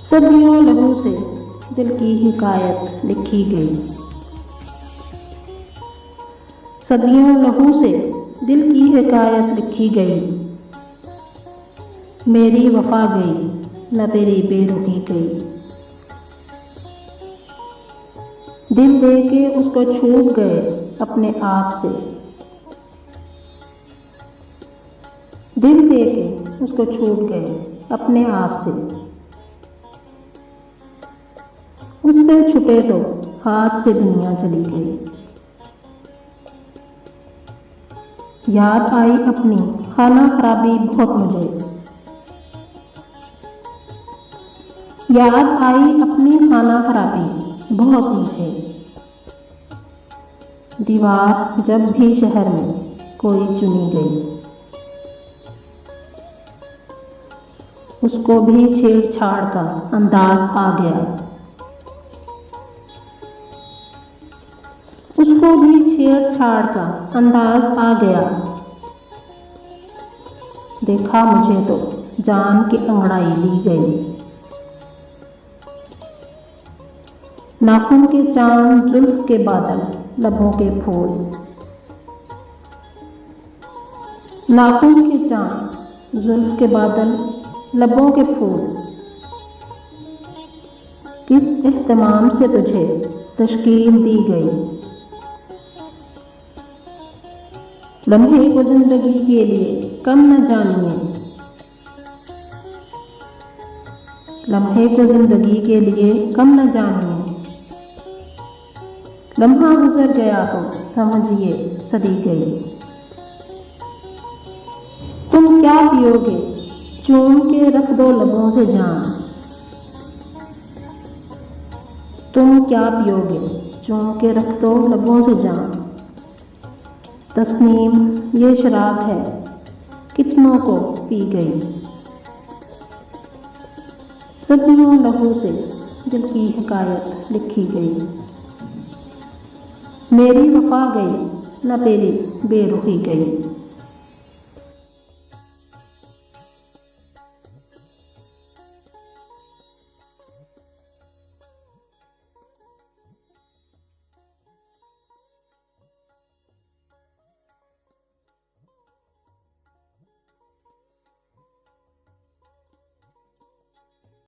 सदियों लहू से दिल की हिकायत लिखी गई। सदियों लहू से दिल की हिकायत लिखी गई। मेरी वफा गई न तेरी बेरुखी गई। दिल दे के उसको छूट गए अपने आप से। दिल दे के उसको छूट गए अपने आप से। उससे छुटे तो हाथ से दुनिया चली गई। याद आई अपनी खाना खराबी बहुत मुझे। याद आई अपनी खाना खराबी बहुत मुझे। दीवार जब भी शहर में कोई चुनी गई। उसको भी छेड़छाड़ का अंदाज आ गया। उसको भी छेड़छाड़ का अंदाज आ गया। देखा मुझे तो जान की अंगड़ाई ली गई। नाखून के चांद जुल्फ के बादल लबों के फूल। नाखून के चांद जुल्फ के बादल लबों के फूल। किस एहतमाम से तुझे तश्कील दी गई। लम्हे को जिंदगी के लिए कम न जानिए। लम्हे को जिंदगी के लिए कम न जानिए। लम्हा गुजर गया तो समझिए सदी गई। तुम क्या पियोगे चूम के रख दो लबों से जान। तुम क्या पियोगे चूम के रख दो लबों से जान। तस्नीम ये शराब है कितनों को पी गई। सदियों लहू से दिल की हिकायत लिखी गई। मेरी वफा गई न तेरी बेरुखी गई।